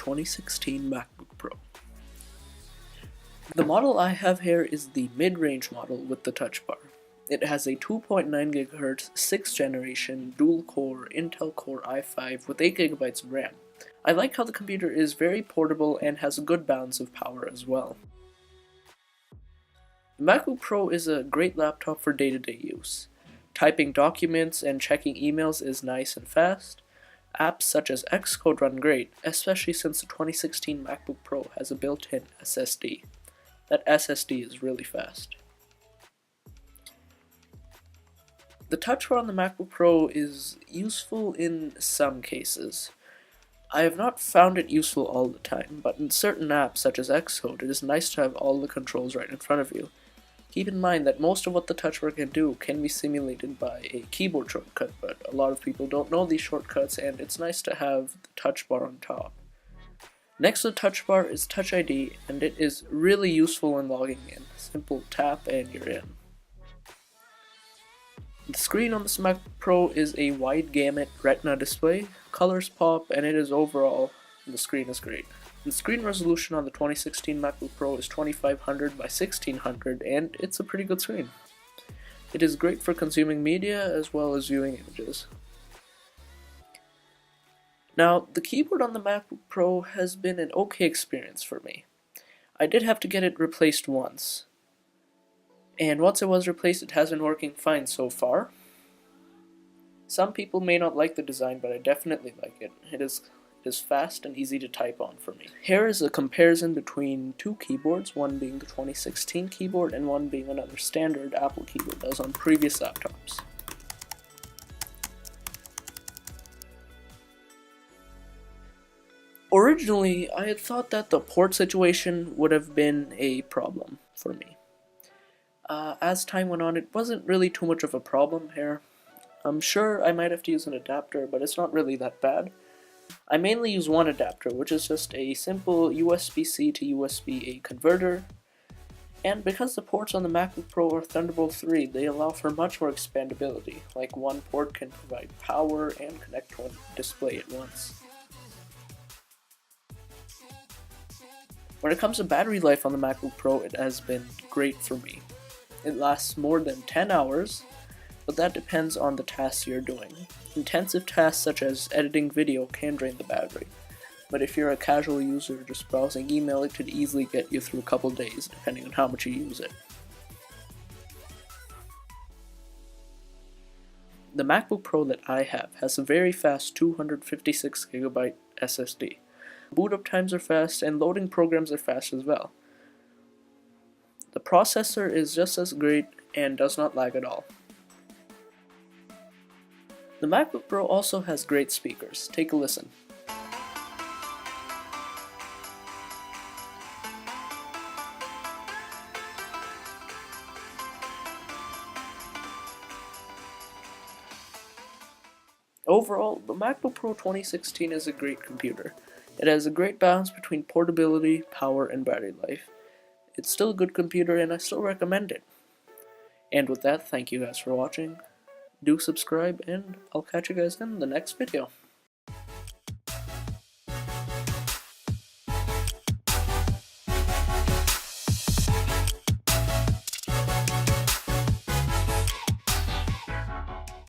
2016 MacBook Pro. The model I have here is the mid-range model with the touch bar. It has a 2.9 GHz 6th generation dual-core Intel Core i5 with 8 GB of RAM. I like how the computer is very portable and has a good balance of power as well. The MacBook Pro is a great laptop for day-to-day use. Typing documents and checking emails is nice and fast. Apps such as Xcode run great, especially since the 2016 MacBook Pro has a built-in SSD. That SSD is really fast. The touch bar on the MacBook Pro is useful in some cases. I have not found it useful all the time, but in certain apps such as Xcode, it is nice to have all the controls right in front of you. Keep in mind that most of what the touch bar can do can be simulated by a keyboard shortcut, but a lot of people don't know these shortcuts, and it's nice to have the touch bar on top. Next to the touch bar is Touch ID, and it is really useful when logging in. Simple tap and you're in. The screen on this MacBook Pro is a wide gamut Retina display, colors pop, and the screen is great. The screen resolution on the 2016 MacBook Pro is 2500 by 1600, and it's a pretty good screen. It is great for consuming media as well as viewing images. Now, the keyboard on the MacBook Pro has been an okay experience for me. I did have to get it replaced once. And once it was replaced, it has been working fine so far. Some people may not like the design, but I definitely like it. It is fast and easy to type on for me. Here is a comparison between two keyboards, one being the 2016 keyboard and one being another standard Apple keyboard as on previous laptops. Originally, I had thought that the port situation would have been a problem for me. As time went on, it wasn't really too much of a problem here. I'm sure I might have to use an adapter, but it's not really that bad. I mainly use one adapter, which is just a simple USB-C to USB-A converter. And because the ports on the MacBook Pro are Thunderbolt 3, they allow for much more expandability, like one port can provide power and connect to a display at once. When it comes to battery life on the MacBook Pro, it has been great for me. It lasts more than 10 hours, but that depends on the tasks you're doing. Intensive tasks such as editing video can drain the battery, but if you're a casual user just browsing email, it could easily get you through a couple days depending on how much you use it. The MacBook Pro that I have has a very fast 256GB SSD. Boot up times are fast and loading programs are fast as well. The processor is just as great and does not lag at all. The MacBook Pro also has great speakers. Take a listen. Overall, the MacBook Pro 2016 is a great computer. It has a great balance between portability, power, and battery life. It's still a good computer and I still recommend it. And with that, thank you guys for watching. Do subscribe and I'll catch you guys in the next video.